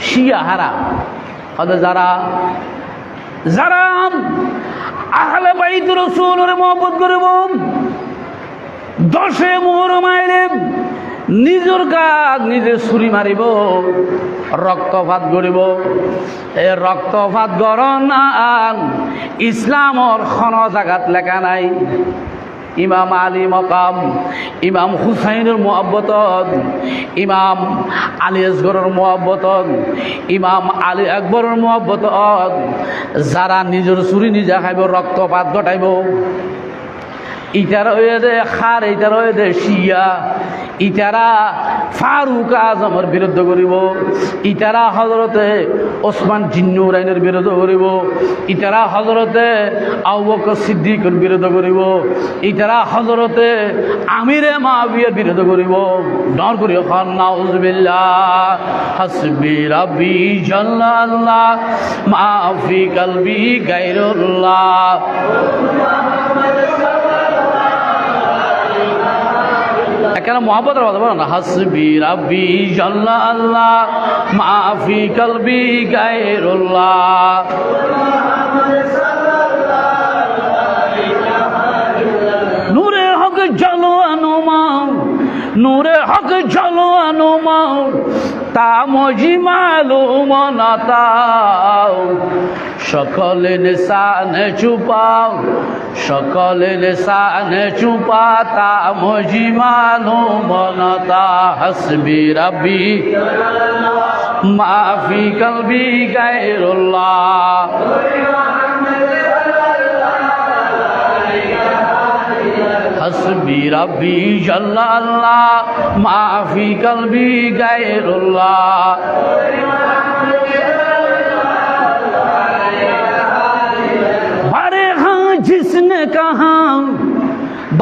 শিয়া হারা হলে যারা যারা আহলে বাইত রাসূলের মহব্বত করব, 10 মুহররম আইলে নিজের কাজ নিজে ছুরি মারিব, রক্তপাত করিব। এই রক্তপাত গরণ ইসলামর খন জাগাত লেখা নাই। ইমাম আলী মকাম, ইমাম হুসাইনের মহব্বতত, ইমাম আলী আসগরের মহব্বতত, ইমাম আলী আকবরের মহব্বতত যারা নিজের চুরি নিজে খাইব, রক্তপাত ঘটাইব, ইটারা হয়ে দে খার, ইটারা হয়ে দে শিয়া, ইটারা ফারুক আজমের বিরুদ্ধে করিব, ইটারা হজরতে ওসমান জিন্নুরাইনের বিরুদ্ধে করিব, ইটারা হজরতে আবু বকর সিদ্দিকের বিরুদ্ধে করিব, ইটারা হজরতে আমিরে মাবিয়ার বিরুদ্ধে করিব। ডর করি খান নাউজুবিল্লাহ, হাসবি রাব্বি জাল্লাল্লাহ মা ফি কলবি গায়রুল্লাহ। এখানে মহব্বতের কথা বলো না, হাসবি রাব্বি জাল্লাল্লাহ মা ফি কলবি গায়রুল্লাহ। নূরে হক জালো আনুমাও, নূরে হক জালো আনুমাও, তা মজি মালুম না তাও, সকলে লিসানে চুপাও, সকলে লিসানে চুপা, তা মজি মালুম না তা। হাসবি রাব্বি মা ফি কলবি গায়রুল্লাহ। হাসবি রাব্বি জাল্লাল্লাহ মা ফি কলবি গায়রুল্লাহ। बारे हाँ जिसने कहा,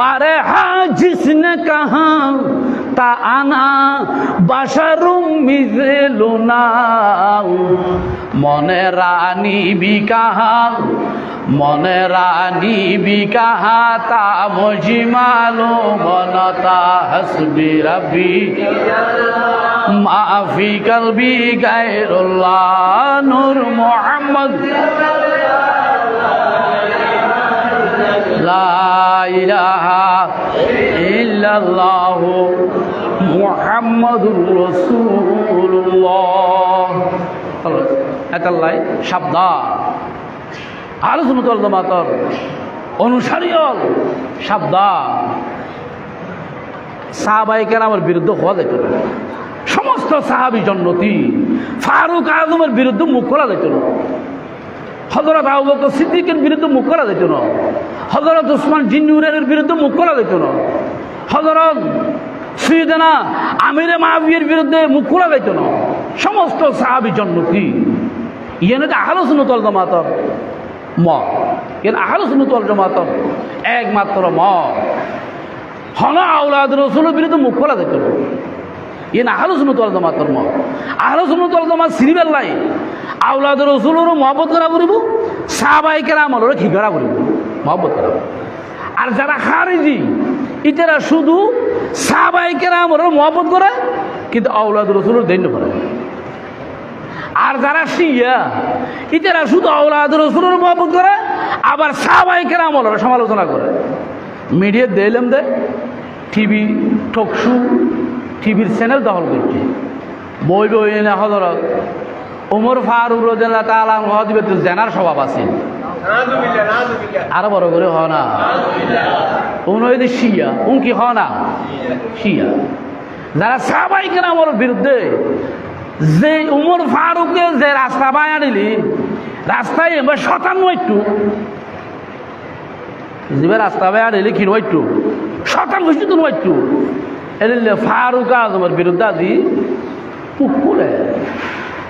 बारे हाँ जिसने कहा, ता आना बाशरुम मिज़लुना, मने रानी भी कहा, मने रानी भी कहा, ता मुझे मालूम न था। हस्बी रब्बी मा फी कल्बी गैरुल्लाह। नूर मोहम्मद লা ইলাহা ইল্লাল্লাহ মুহাম্মাদুর রাসূলুল্লাহ। এতাল্লাই সাবধান, আহলে সুন্নাত ওয়াল জামাতের অনুসারী হল সাবধান। সাহাবায়ে কেরামের বিরুদ্ধে হওয়া যেত না, সমস্ত সাহাবী জান্নাতি। ফারুক আজমের বিরুদ্ধে মুখ খোলা যেত না, হযরত আবু বকর সিদ্দিকের বিরুদ্ধে মুখ খোলা যেত না, হযরত ওসমান জিন্নুরাইনের বিরুদ্ধে মুখ খোলা যেত না, হযরত সাইয়েদনা আমিরে মাবিয়ার বিরুদ্ধে মুখ খোলা যেত না। সমস্ত সাহাবী জান্নাতি। ইয়েনে আহলে সুন্নাত ওয়াল জামাতের মত, ইয়েনে আহলে সুন্নাত ওয়াল জামাতের একমাত্র মত হলো আওলাদ রাসূলের বিরুদ্ধে মুখ খোলা যেত না। ইয়েনে আহলে সুন্নাত ওয়াল জামাতের মত। আহলে সুন্নাত ওয়াল জামাত সিরিবেল লাই আওলাদ রাসূলেরও মহব্বত করা করিব, সাহাবায়ে কেরামেরও কি করা করিব, মহব্বত করা। আর যারা খারিজি ইতারা শুধু সাহাবায়ে কেরামেরও মহব্বত করে, কিন্তু আওলাদ রাসূলের দৈন্য করে। আর যারা শিয়া ইতারা শুধু আওলাদ রাসূলের মহব্বত করে, আবার সাহাবায়ে কেরামেরও সমালোচনা করে। মিডিয়া দিলাম দে, টিভি টকশো, টিভির চ্যানেল দখল করছে। বই বই না হযরত ওমর ফারুক রাদিয়াল্লাহু তাআলা আনহু তো জেনার স্বভাব আছে, আরো বড় করে হ না, উনি শিয়া, উন কি হ না শিয়া। যারা সাহাবায়ে কেরামের বিরুদ্ধে যে ওমর ফারুককে যে রাস্তা বায়া দিলি, রাস্তায় এবার শতান্ন একটু যে রাস্তা বায়া দিলি কি একটু শতান্ন তো একটু এলে ফারুক আজমের বিরুদ্ধে আজি পুকুরে।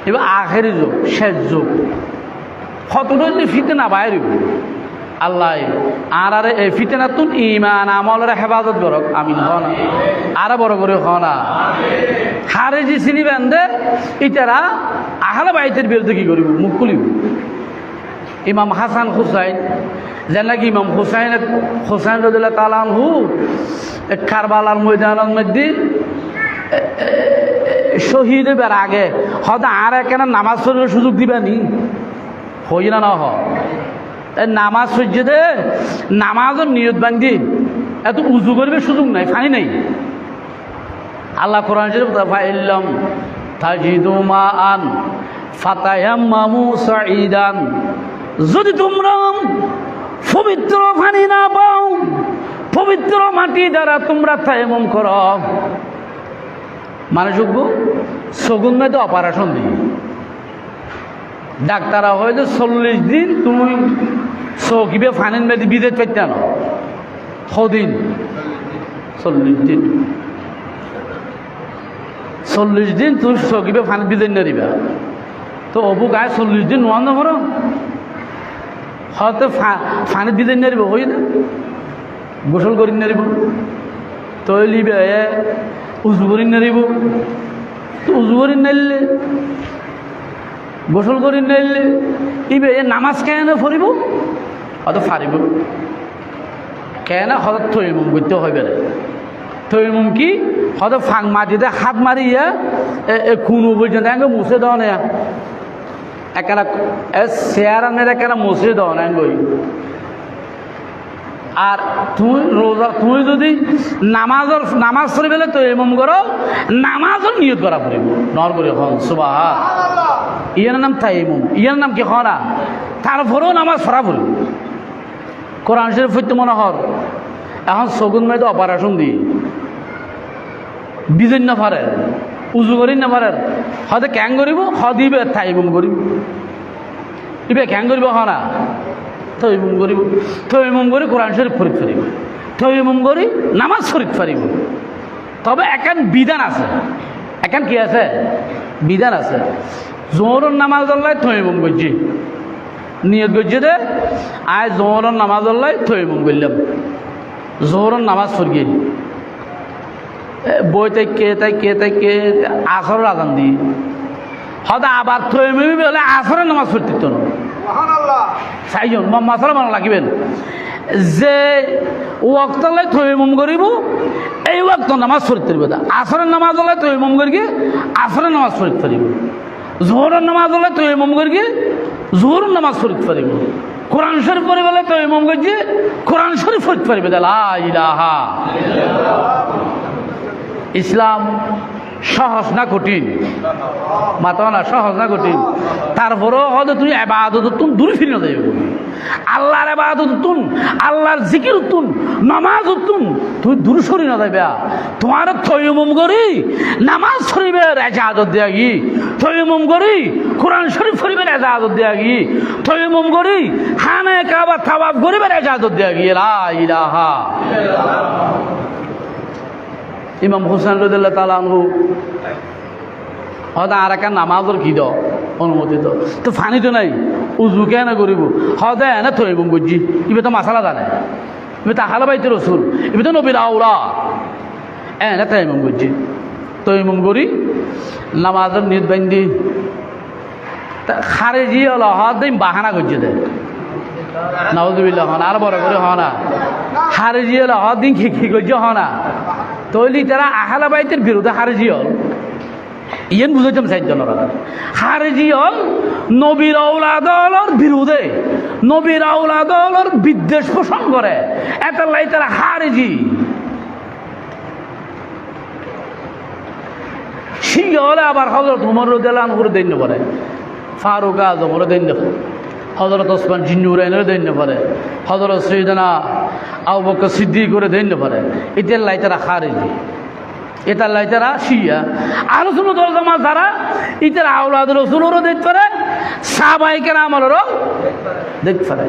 এবার আখেরি যুগ, শেষ যুগ, কতটা ফিতনা বাইরে আল্লাহ আর আরে এই ফিতনা তুন ইমান আমলের হেফাজত করক। আমি হ না, আরো বড় করে হ না। খারেজি চিনি বেঁধে ইতারা আহলে বাইতের বিরুদ্ধে কি করিব, মুখ খুলিব। ইমাম হাসান হুসাইন যেন নাকি ইমাম হুসাইন রাদিয়াল্লাহু তাআলা আনহু কারবালার ময়দানের মধ্যে শহীদ হইবার আগে হয়তো আর এখানে নামাজ পড়ার সুযোগ দিবানি হই না না নামাজ সহ্য দে নামাজের নিয়ত বান্ধি এত উজু করবে সুযোগ নাই ফানি নাই আল্লাহ কোরআন শরীফ ফাইল্লাম তাজিদু মাআন ফাতায়াম্মামু সাঈদান যদি তোমরা পবিত্র পানি না পাও পবিত্র মাটি দ্বারা তোমরা তায়াম্মুম করো মানে যোগ্য সগুন মেয়েতে অপারেশন দিই ডাক্তাররা হয়তো 40 দিন তুমি চৌকিবে ফানির মেয়েতে বিদেশ পাইতে না সদিন 40 দিন 40 দিন তুমি চৌকিবে ফানি বিদেশ না তো অবু গায়ে 40 দিন নোয়ান করো হয়তো ফানি বিদেশ না হই না গোসল করি নারিব তৈলিবে উজু করি নারিব উজু করি নাইলে গোসল করি নাইলে ইবে নামাজ কেন পড়িব হয়তো ফারিব কেন হঠাৎ থইমুম করতে হবে না থইমুম কি হয়তো ফাং মাটিতে হাত মারিয়া কোনো পর্যন্ত মুছে দেওয়া না একটা চেয়ারানের একটা মুছে দেওয়া না আর তুই রোজা তুই যদি নামাজ পড়ি পেলে তো এমন করো নামাজও নিয়ত করা পড়িব নর করে হন সুবাহ ইয়ার নাম তাইমুম ইয়ার নাম কি হরা তারপরেও নামাজ পড়া পড়িব কোরআন শরীফ হইতে মনে হর এখন সগুন মেয়েতে অপারেশন দিই বিজয় না পারে উজু করি না পারে হয়তো ক্যাং করিব হদিবে তাইমুম করিব ইবে ক্যাং করিব হনা তৈমুম করিব তৈমুম করি কোরআন শরীফ পড়িতে পারিব তৈমুম করি নামাজ পড়িতে পারিব তবে একান বিধান আছে একান কি আছে বিধান আছে জোহরের নামাজ আল্লাহ তৈমুম করছি নিয়ত করছি দে আয় জোহরের নামাজ আল্লাহ তৈমুম করলাম জোহরের নামাজ পড়ি বই তাইকে আসরের আজান দিই হয়তো আবার তৈমুমি বলে আসরের নামাজ পড়তে তো না চাইজন মাসালা মানা লাগিবেন যে ওয়াক্তলে তৈমুম করিব এই ওয়াক্ত নামাজ পড়তে পারিব আসরের নামাজ হলে তৈমুম করি আসরের নামাজ পড়তে পারিব জোহরের নামাজ হলে তৈমুম করি জোহরের নামাজ পড়তে পারিব কোরআন শরীফ পড়ে বলে তৈমুম করছি কোরআন শরীফ পড়তে পারিবে লা ইলাহা ইসলাম সহজ না কঠিন মাতা না সহজ না কঠিন তারপরেও হয়তো তুমি এবাদত তুন দূরে ফিরে না যাইব আল্লাহর এবাদত তুন আল্লাহর জিকির তুন নামাজ তুন তুমি দূরে সরি না যাইবে তোমার তৈমুম করি নামাজ শরীফের ইজাজত দেয়া গি তৈমুম করি কোরআন শরীফ শরীফের ইজাজত দেয়া গি তৈমুম করি খানে কাবা তাওয়াফ করিবার ইজাজত দেয়া গি লা ইলাহা ইমাম হুসেন রাদিয়াল্লাহু তাআলা আনহু হয়তো আর একটা নামাজের কি দাও অনুমোদিত তো ফানি তো নাই উজু কেন করিব হয়তো এনে তৈমুম করছি ইবে তো মাসালা জানে ইবে তো আহলে বাইতের রাসূল ইবে তো নবীর আওলা এনে তৈমুম করছি তৈমুম করি নামাজের নিয়ত বান্ধি খারেজি হলো হয়তো বাহানা করছে দে নাউজুবিল্লাহ হন আর বড় করে হনা খারেজি হলো হয়তো কি করছে হনা তৈলি তারা আহলে বাইতের বিরুদ্ধে খারেজি হল ইয়েন বুঝাইতাম চারজনের খারেজি হল নবীর আওলাদর বিরুদ্ধে নবীর আওলাদর বিদ্বেষ পোষণ করে এত লাই তারা খারেজি শিয়া হলে আবার হযরত ওমর রাদিয়াল্লাহু আনহু দৈন্য করে ফারুক আজমর দৈন্য হযরত ওসমান জিন্নুরাইনের দৈন্য করে হযরত সাইয়েদনা আবু বকর সিদ্দিক করে দৈন্য করে এটার লাই তারা খারেজি এটার লাই তারা শিয়া আহলে সুন্নাত ওয়াল জামাত যারা ইতার আওলাদ রাসূলরও দেখতে পারে সাহাবায়ে কেরামেরও দেখতে পারে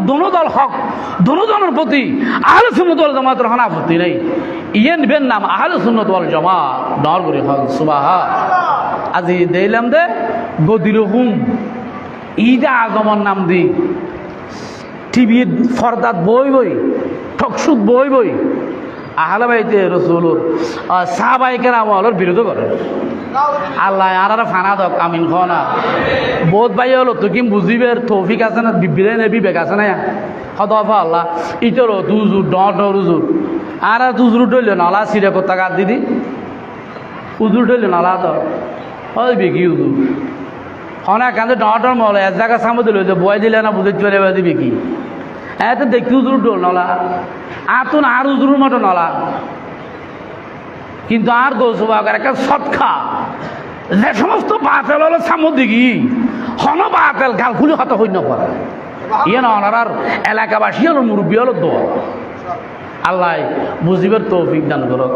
দোনো দল হক দোনো দলের প্রতি আহলে সুন্নাত ওয়াল জামাতের হানাফতি নাই ইয়েন বেন নাম আহলে সুন্নাত ওয়াল জামাত দর করে হক সুবহানাল্লাহ আজি দেইলাম দে গদিরহুম ঈদ আগমন নাম দি টিভির ফরদাত বই টকশুত বই আহলে বাইতে রাসূলুর সাহাবায়ে কেরামের বিরোধ করে আল্লাহ আর ফানা দক আমিন খনা বহুত ভাই হলো তো কি বুঝিবের তৌফিক আছে না বিবিরে নে বিবেক আছে না হদফা আল্লাহ ইতরো দুজুর ডর রুজুর আর দুজুর ডইল নালা সিরে কথা গাদ দিদি উদুর ঠেলে নালা তো ওই বিকি উদুর অনেক কান্দে ডর মলে এক জায়গা সামনে দিল বয় দিলে না বুঝতে চলে দিবে কি হ্যাঁ তো দেখতে উদুর ডোল নলা আর তো আর উদুর মতো নলা কিন্তু আর গৌসবাগার একটা সৎখা যে সমস্ত বাতেল হলো সামনে দিকি হন বাতেল গাল খুলে হত হইন করা ইয়ে না ওনার এলাকাবাসী হলো মুরব্বী হলো দোয়া আল্লাহ বুঝিবার তৌফিক দান করো।